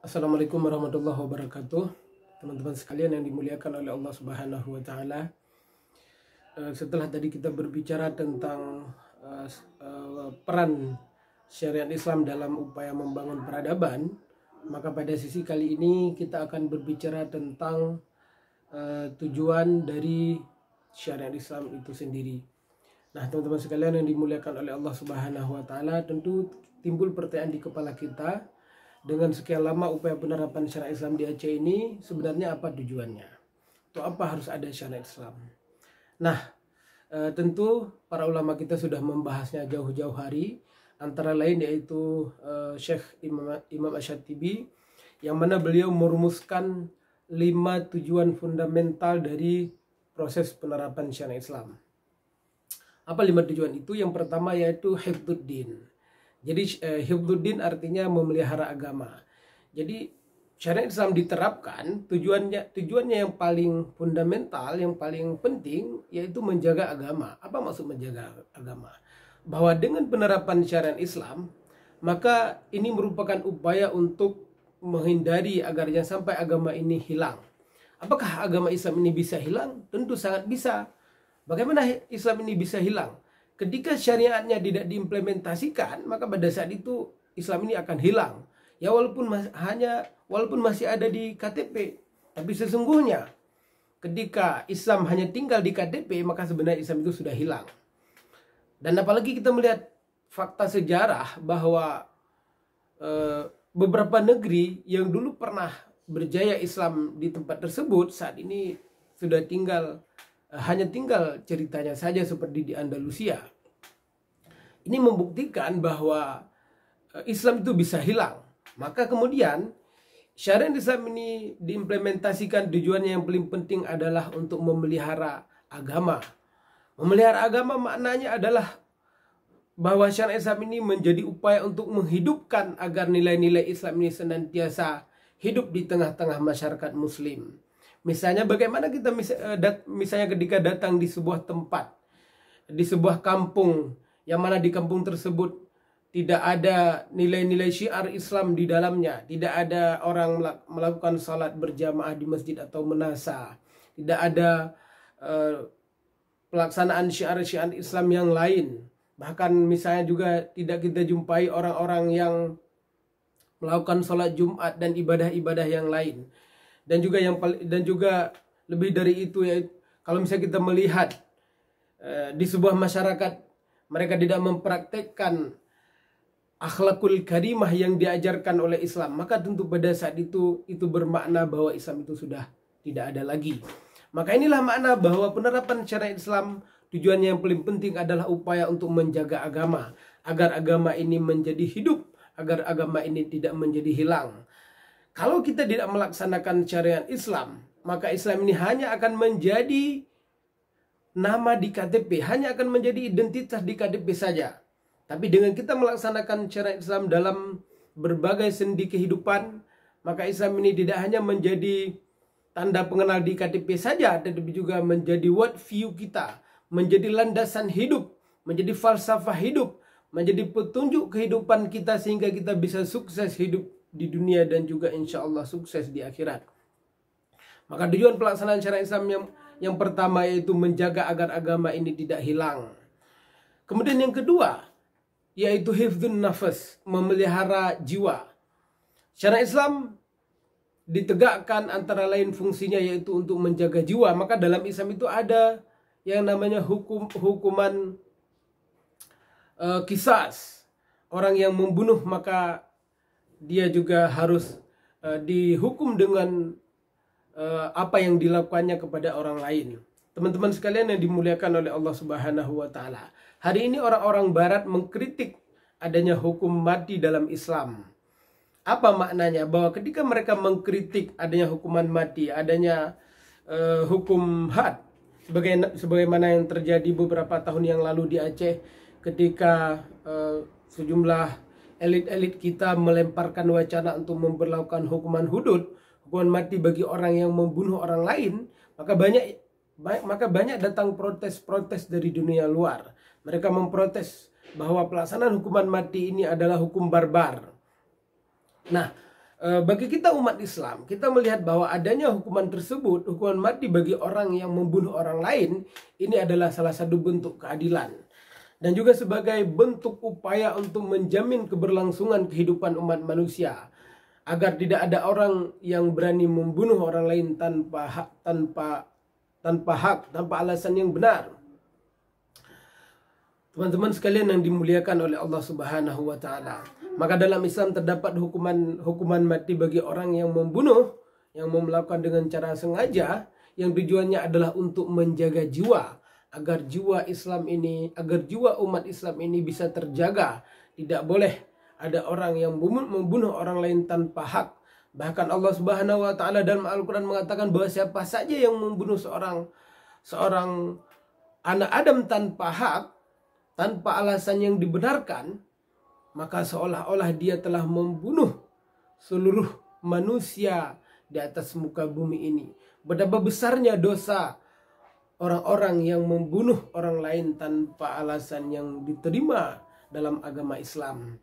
Assalamualaikum warahmatullahi wabarakatuh. Teman-teman sekalian yang dimuliakan oleh Allah Subhanahu wa taala. Setelah tadi kita berbicara tentang peran syariat Islam dalam upaya membangun peradaban, maka pada sisi kali ini kita akan berbicara tentang tujuan dari syariat Islam itu sendiri. Nah, teman-teman sekalian yang dimuliakan oleh Allah Subhanahu wa taala, tentu timbul pertanyaan di kepala kita, dengan sekian lama upaya penerapan syariat Islam di Aceh ini, sebenarnya apa tujuannya? Atau apa harus ada syariat Islam? Nah, tentu para ulama kita sudah membahasnya jauh-jauh hari, antara lain yaitu Syekh Imam Ash-Shatibi, yang mana beliau merumuskan 5 tujuan fundamental dari proses penerapan syariat Islam. Apa 5 tujuan itu? Yang pertama yaitu hifdzuddin. Jadi hifdzuddin artinya memelihara agama. Jadi syariat Islam diterapkan, tujuannya yang paling fundamental, yang paling penting yaitu menjaga agama. Apa maksud menjaga agama? Bahwa dengan penerapan syariat Islam, maka ini merupakan upaya untuk menghindari agar jangan sampai agama ini hilang. Apakah agama Islam ini bisa hilang? Tentu sangat bisa. Bagaimana Islam ini bisa hilang? Ketika syariatnya tidak diimplementasikan, maka pada saat itu Islam ini akan hilang. Ya walaupun masih ada di KTP, tapi sesungguhnya ketika Islam hanya tinggal di KTP, maka sebenarnya Islam itu sudah hilang. Dan apalagi kita melihat fakta sejarah bahwa beberapa negeri yang dulu pernah berjaya Islam di tempat tersebut, saat ini sudah hanya tinggal ceritanya saja, seperti di Andalusia. Ini membuktikan bahwa Islam itu bisa hilang. Maka kemudian syariat Islam ini diimplementasikan, tujuannya yang paling penting adalah untuk memelihara agama. Memelihara agama maknanya adalah bahwa syariat Islam ini menjadi upaya untuk menghidupkan agar nilai-nilai Islam ini senantiasa hidup di tengah-tengah masyarakat muslim. Misalnya bagaimana kita misalnya ketika datang di sebuah tempat, di sebuah kampung, yang mana di kampung tersebut tidak ada nilai-nilai syiar Islam di dalamnya, tidak ada orang melakukan salat berjamaah di masjid atau menasa, tidak ada pelaksanaan syiar-syiar Islam yang lain. Bahkan misalnya juga tidak kita jumpai orang-orang yang melakukan salat Jumat dan ibadah-ibadah yang lain. Dan juga lebih dari itu, ya, kalau misalnya kita melihat di sebuah masyarakat mereka tidak mempraktekkan akhlakul karimah yang diajarkan oleh Islam, maka tentu pada saat itu bermakna bahwa Islam itu sudah tidak ada lagi. Maka inilah makna bahwa penerapan syariat Islam tujuannya yang paling penting adalah upaya untuk menjaga agama, agar agama ini menjadi hidup, agar agama ini tidak menjadi hilang. Kalau kita tidak melaksanakan syariat Islam, maka Islam ini hanya akan menjadi nama di KTP, hanya akan menjadi identitas di KTP saja. Tapi dengan kita melaksanakan syariat Islam dalam berbagai sendi kehidupan, maka Islam ini tidak hanya menjadi tanda pengenal di KTP saja, tetapi juga menjadi world view kita, menjadi landasan hidup, menjadi falsafah hidup, menjadi petunjuk kehidupan kita, sehingga kita bisa sukses hidup di dunia dan juga insya Allah sukses di akhirat. Maka tujuan pelaksanaan syariat Islam yang pertama yaitu menjaga agar agama ini tidak hilang. Kemudian yang kedua yaitu hifdzun nafas, memelihara jiwa. Syariat Islam ditegakkan antara lain fungsinya yaitu untuk menjaga jiwa. Maka dalam Islam itu ada yang namanya hukuman qisas. Orang yang membunuh maka dia juga harus dihukum dengan apa yang dilakukannya kepada orang lain. Teman-teman sekalian yang dimuliakan oleh Allah Subhanahu wa taala, hari ini orang-orang barat mengkritik adanya hukum mati dalam Islam. Apa maknanya? Bahwa ketika mereka mengkritik adanya hukuman mati, adanya hukum had, sebagaimana yang terjadi beberapa tahun yang lalu di Aceh, ketika sejumlah elit-elit kita melemparkan wacana untuk memberlakukan hukuman hudud, hukuman mati bagi orang yang membunuh orang lain, maka banyak datang protes-protes dari dunia luar. Mereka memprotes bahwa pelaksanaan hukuman mati ini adalah hukum barbar. Nah, Bagi kita umat Islam, kita melihat bahwa adanya hukuman tersebut, hukuman mati bagi orang yang membunuh orang lain, ini adalah salah satu bentuk keadilan. Dan juga sebagai bentuk upaya untuk menjamin keberlangsungan kehidupan umat manusia. Agar tidak ada orang yang berani membunuh orang lain tanpa alasan yang benar. Teman-teman sekalian yang dimuliakan oleh Allah Subhanahu wa taala. Maka dalam Islam terdapat hukuman mati bagi orang yang membunuh, yang melakukan dengan cara sengaja, yang tujuannya adalah untuk menjaga jiwa, agar jiwa umat Islam ini bisa terjaga. Tidak boleh ada orang yang membunuh orang lain tanpa hak. Bahkan Allah Subhanahu wa taala dalam Al-Qur'an mengatakan bahwa siapa saja yang membunuh seorang anak Adam tanpa hak, tanpa alasan yang dibenarkan, maka seolah-olah dia telah membunuh seluruh manusia di atas muka bumi ini. Betapa besarnya dosa orang-orang yang membunuh orang lain tanpa alasan yang diterima dalam agama Islam.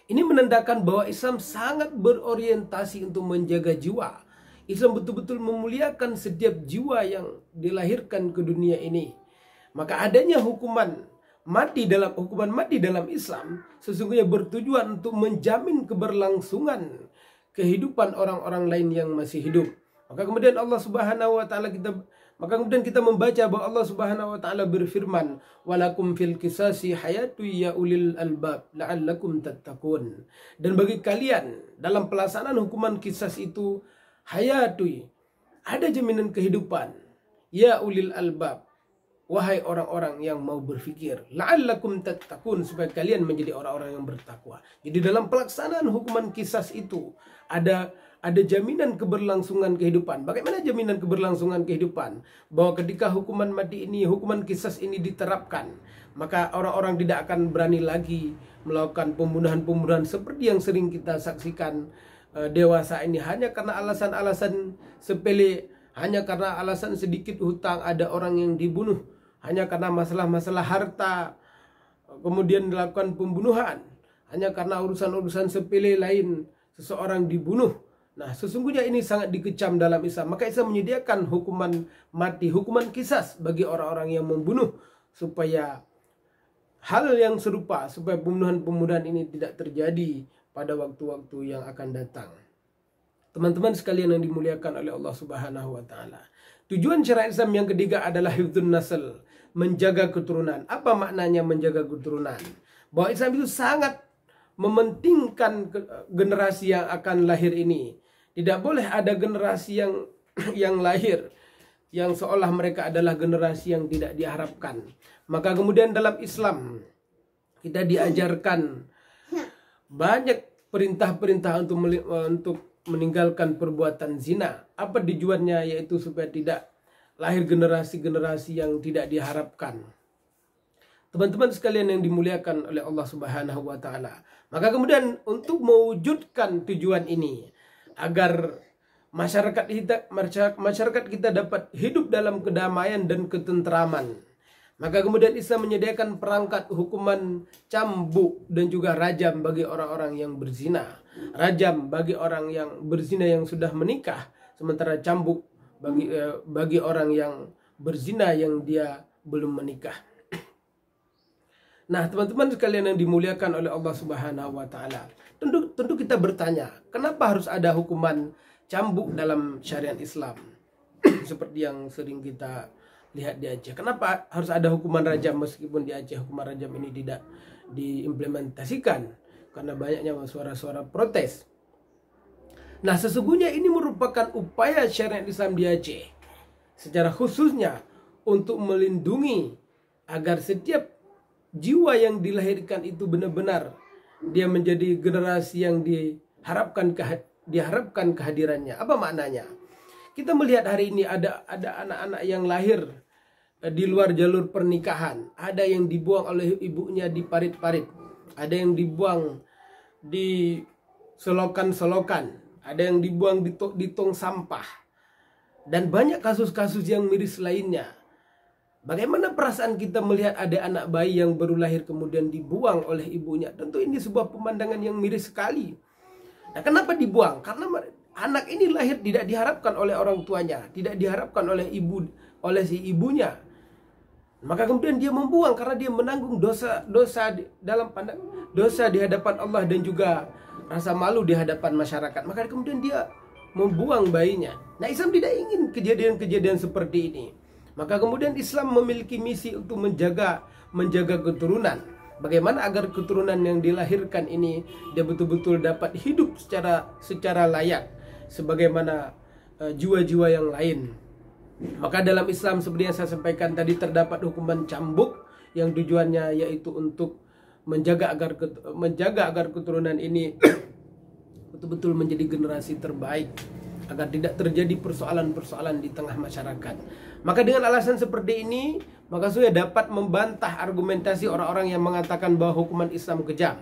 Ini menandakan bahwa Islam sangat berorientasi untuk menjaga jiwa. Islam betul-betul memuliakan setiap jiwa yang dilahirkan ke dunia ini. Maka adanya hukuman mati dalam Islam sesungguhnya bertujuan untuk menjamin keberlangsungan kehidupan orang-orang lain yang masih hidup. Maka kemudian kita membaca bahwa Allah Subhanahu wa taala berfirman, "Walakum fil qisasi hayatu ya ulil albab la'allakum tattaqun." Dan bagi kalian dalam pelaksanaan hukuman qisas itu hayatu, ada jaminan kehidupan. Ya ulil albab, wahai orang-orang yang mau berfikir, la'allakum tattaqun, supaya kalian menjadi orang-orang yang bertakwa. Jadi dalam pelaksanaan hukuman qisas itu ada jaminan keberlangsungan kehidupan. Bagaimana jaminan keberlangsungan kehidupan? Bahwa ketika hukuman qisas ini diterapkan, maka orang-orang tidak akan berani lagi melakukan pembunuhan-pembunuhan seperti yang sering kita saksikan dewasa ini, hanya karena alasan-alasan sepele, hanya karena alasan sedikit hutang ada orang yang dibunuh, hanya karena masalah-masalah harta kemudian dilakukan pembunuhan, hanya karena urusan-urusan sepele lain seseorang dibunuh. Nah, sesungguhnya ini sangat dikecam dalam Islam. Maka Islam menyediakan hukuman mati, hukuman qisas bagi orang-orang yang membunuh, supaya hal yang serupa, supaya pembunuhan-pembunuhan ini tidak terjadi pada waktu-waktu yang akan datang. Teman-teman sekalian yang dimuliakan oleh Allah Subhanahu wa taala. Tujuan syariat Islam yang ketiga adalah hifdzun nasl, menjaga keturunan. Apa maknanya menjaga keturunan? Bahwa Islam itu sangat mementingkan generasi yang akan lahir ini. Tidak boleh ada generasi yang lahir yang seolah mereka adalah generasi yang tidak diharapkan. Maka kemudian dalam Islam kita diajarkan banyak perintah-perintah untuk meninggalkan perbuatan zina. Apa tujuannya? Yaitu supaya tidak lahir generasi-generasi yang tidak diharapkan. Teman-teman sekalian yang dimuliakan oleh Allah Subhanahu wa taala. Maka kemudian untuk mewujudkan tujuan ini, agar masyarakat kita dapat hidup dalam kedamaian dan ketentraman, maka kemudian Islam menyediakan perangkat hukuman cambuk dan juga rajam bagi orang-orang yang berzina. Rajam bagi orang yang berzina yang sudah menikah, sementara cambuk bagi orang yang berzina yang dia belum menikah. Nah, teman-teman sekalian yang dimuliakan oleh Allah Subhanahu wa taala, tentu kita bertanya, kenapa harus ada hukuman cambuk dalam syariat Islam? Seperti yang sering kita lihat di Aceh. Kenapa harus ada hukuman rajam meskipun di Aceh hukuman rajam ini tidak diimplementasikan? Karena banyaknya suara-suara protes. Nah, sesungguhnya ini merupakan upaya syariat Islam di Aceh, secara khususnya untuk melindungi agar setiap jiwa yang dilahirkan itu benar-benar dia menjadi generasi yang diharapkan kehadirannya. Apa maknanya? Kita melihat hari ini ada anak-anak yang lahir di luar jalur pernikahan. Ada yang dibuang oleh ibunya di parit-parit. Ada yang dibuang di selokan-selokan. Ada yang dibuang di tong sampah. Dan banyak kasus-kasus yang miris lainnya. Bagaimana perasaan kita melihat ada anak bayi yang baru lahir kemudian dibuang oleh ibunya? Tentu ini sebuah pemandangan yang miris sekali. Nah, kenapa dibuang? Karena anak ini lahir tidak diharapkan oleh orang tuanya, tidak diharapkan oleh si ibunya. Maka kemudian dia membuang karena dia menanggung dosa di hadapan Allah dan juga rasa malu di hadapan masyarakat. Maka kemudian dia membuang bayinya. Nah, Islam tidak ingin kejadian-kejadian seperti ini. Maka kemudian Islam memiliki misi untuk menjaga keturunan. Bagaimana agar keturunan yang dilahirkan ini dia betul-betul dapat hidup secara layak sebagaimana jiwa-jiwa yang lain. Maka dalam Islam seperti yang saya sampaikan tadi terdapat hukuman cambuk yang tujuannya yaitu untuk menjaga agar keturunan ini betul-betul menjadi generasi terbaik, agar tidak terjadi persoalan-persoalan di tengah masyarakat. Maka dengan alasan seperti ini, maka saya dapat membantah argumentasi orang-orang yang mengatakan bahwa hukuman Islam kejam.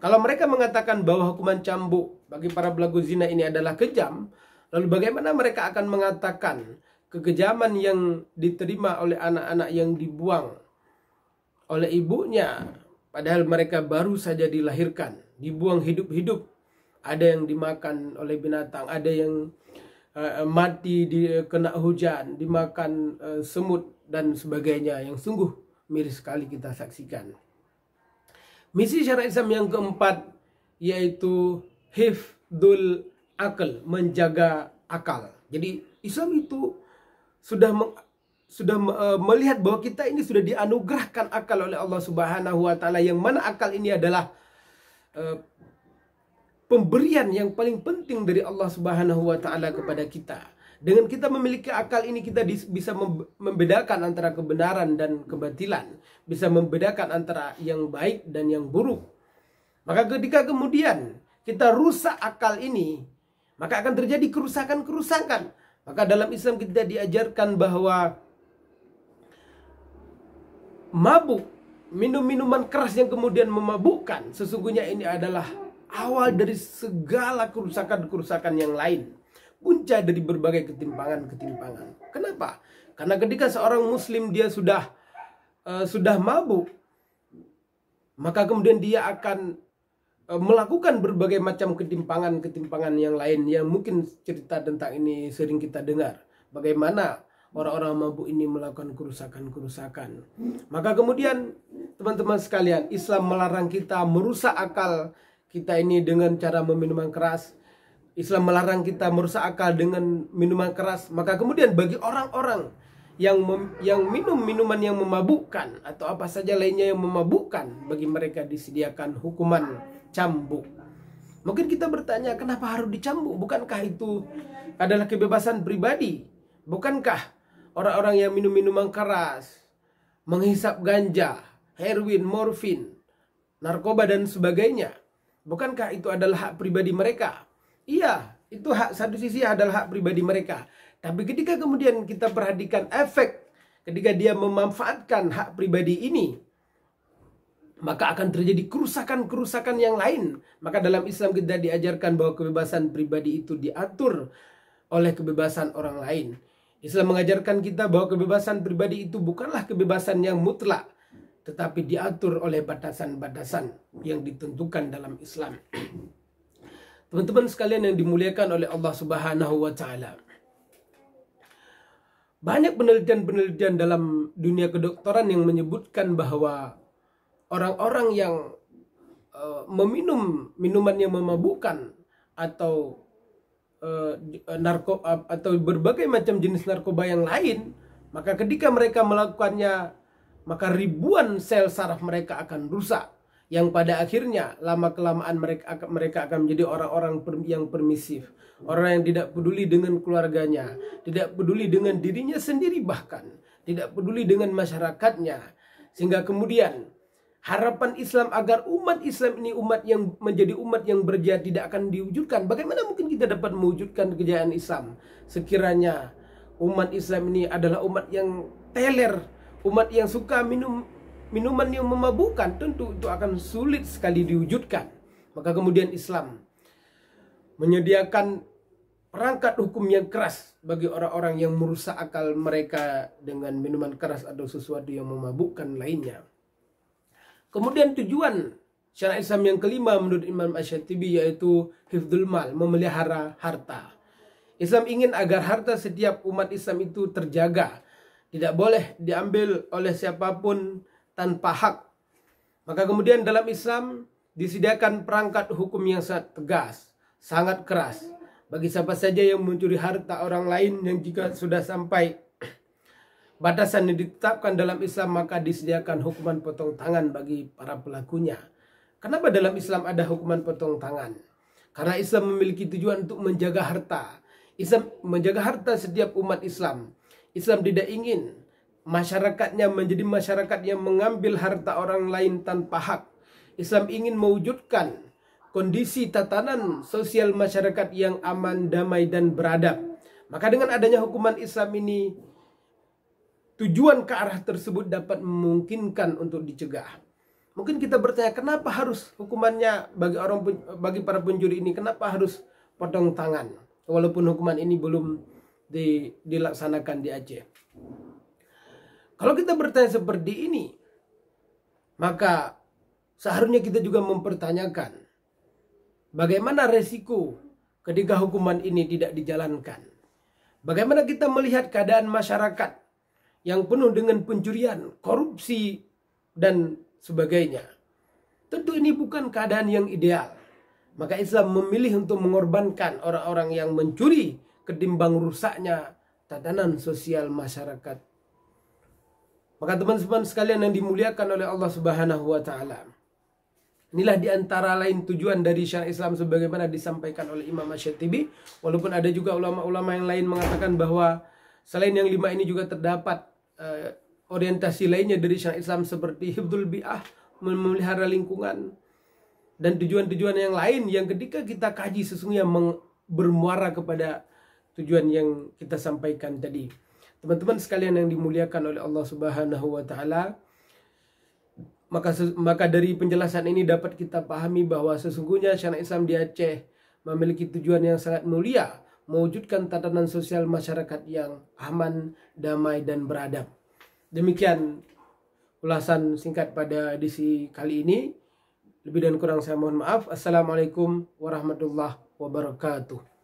Kalau mereka mengatakan bahwa hukuman cambuk bagi para pelaku zina ini adalah kejam, lalu bagaimana mereka akan mengatakan kekejaman yang diterima oleh anak-anak yang dibuang oleh ibunya, padahal mereka baru saja dilahirkan, dibuang hidup-hidup. Ada yang dimakan oleh binatang, ada yang mati kena hujan, dimakan semut dan sebagainya, yang sungguh miris sekali kita saksikan. Misi syariat Islam yang keempat yaitu hifdzul akal, menjaga akal. Jadi Islam itu sudah melihat bahwa kita ini sudah dianugerahkan akal oleh Allah Subhanahu wa taala, yang mana akal ini adalah pemberian yang paling penting dari Allah Subhanahu wa taala kepada kita. Dengan kita memiliki akal ini, kita bisa membedakan antara kebenaran dan kebatilan, bisa membedakan antara yang baik dan yang buruk. Maka ketika kemudian kita rusak akal ini, maka akan terjadi kerusakan-kerusakan. Maka dalam Islam kita diajarkan bahwa mabuk, minum minuman keras yang kemudian memabukkan, sesungguhnya ini adalah awal dari segala kerusakan-kerusakan yang lain. Punca dari berbagai ketimpangan-ketimpangan. Kenapa? Karena ketika seorang muslim dia sudah mabuk, maka kemudian dia akan melakukan berbagai macam ketimpangan-ketimpangan yang lain, yang mungkin cerita tentang ini sering kita dengar. Bagaimana orang-orang mabuk ini melakukan kerusakan-kerusakan. Maka kemudian teman-teman sekalian, Islam melarang kita merusak akal kita ini dengan cara meminum keras. Islam melarang kita merusak akal dengan minuman keras. Maka kemudian bagi orang-orang yang minum minuman yang memabukkan atau apa saja lainnya yang memabukkan, bagi mereka disediakan hukuman cambuk. Mungkin kita bertanya, kenapa harus dicambuk? Bukankah itu adalah kebebasan pribadi? Bukankah orang-orang yang minum minuman keras, menghisap ganja, heroin, morfin, narkoba dan sebagainya, bukankah itu adalah hak pribadi mereka? Iya, itu hak, satu sisi adalah hak pribadi mereka. Tapi ketika kemudian kita perhatikan efek ketika dia memanfaatkan hak pribadi ini, maka akan terjadi kerusakan-kerusakan yang lain. Maka dalam Islam kita diajarkan bahwa kebebasan pribadi itu diatur oleh kebebasan orang lain. Islam mengajarkan kita bahwa kebebasan pribadi itu bukanlah kebebasan yang mutlak, tetapi diatur oleh batasan-batasan yang ditentukan dalam Islam. Teman-teman sekalian yang dimuliakan oleh Allah Subhanahu wa taala. Banyak penelitian-penelitian dalam dunia kedokteran yang menyebutkan bahwa orang-orang yang meminum minuman yang memabukkan atau narkoba atau berbagai macam jenis narkoba yang lain, maka ketika mereka melakukannya, maka ribuan sel saraf mereka akan rusak, yang pada akhirnya lama-kelamaan mereka akan menjadi orang-orang yang permisif, orang yang tidak peduli dengan keluarganya, tidak peduli dengan dirinya sendiri, bahkan tidak peduli dengan masyarakatnya, sehingga kemudian harapan Islam agar umat Islam ini menjadi umat yang berjaya tidak akan diwujudkan. Bagaimana mungkin kita dapat mewujudkan kejayaan Islam sekiranya umat Islam ini adalah umat yang teler, umat yang suka minum minuman yang memabukkan? Tentu itu akan sulit sekali diwujudkan. Maka kemudian Islam menyediakan perangkat hukum yang keras bagi orang-orang yang merusak akal mereka dengan minuman keras atau sesuatu yang memabukkan lainnya. Kemudian tujuan syariat Islam yang kelima menurut Imam Asy-Syatibi yaitu hifdzul mal, memelihara harta. Islam ingin agar harta setiap umat Islam itu terjaga, tidak boleh diambil oleh siapapun tanpa hak. Maka kemudian dalam Islam disediakan perangkat hukum yang sangat tegas, sangat keras bagi siapa saja yang mencuri harta orang lain, yang jika sudah sampai batasan yang ditetapkan dalam Islam maka disediakan hukuman potong tangan bagi para pelakunya. Kenapa dalam Islam ada hukuman potong tangan? Karena Islam memiliki tujuan untuk menjaga harta. Islam menjaga harta setiap umat Islam. Islam tidak ingin masyarakatnya menjadi masyarakat yang mengambil harta orang lain tanpa hak. Islam ingin mewujudkan kondisi tatanan sosial masyarakat yang aman, damai, dan beradab. Maka dengan adanya hukuman Islam ini, tujuan ke arah tersebut dapat memungkinkan untuk dicegah. Mungkin kita bertanya, kenapa harus hukumannya bagi para pencuri ini, kenapa harus potong tangan? Walaupun hukuman ini belum dilaksanakan di Aceh. Kalau kita bertanya seperti ini, maka seharusnya kita juga mempertanyakan bagaimana resiko ketika hukuman ini tidak dijalankan. Bagaimana kita melihat keadaan masyarakat yang penuh dengan pencurian, korupsi, dan sebagainya. Tentu ini bukan keadaan yang ideal. Maka Islam memilih untuk mengorbankan orang-orang yang mencuri ketimbang rusaknya tatanan sosial masyarakat. Maka teman-teman sekalian yang dimuliakan oleh Allah Subhanahu wa taala, inilah diantara lain tujuan dari syariat Islam sebagaimana disampaikan oleh Imam Asy-Syatibi. Walaupun ada juga ulama-ulama yang lain mengatakan bahwa selain yang 5 ini juga terdapat orientasi lainnya dari syariat Islam seperti hifdzul bi'ah, memelihara lingkungan, dan tujuan-tujuan yang lain yang ketika kita kaji sesungguhnya bermuara kepada tujuan yang kita sampaikan tadi. Teman-teman sekalian yang dimuliakan oleh Allah Subhanahu wa taala, maka dari penjelasan ini dapat kita pahami bahwa sesungguhnya syariat Islam di Aceh memiliki tujuan yang sangat mulia, mewujudkan tatanan sosial masyarakat yang aman, damai, dan beradab. Demikian ulasan singkat pada edisi kali ini. Lebih dan kurang saya mohon maaf. Assalamualaikum warahmatullahi wabarakatuh.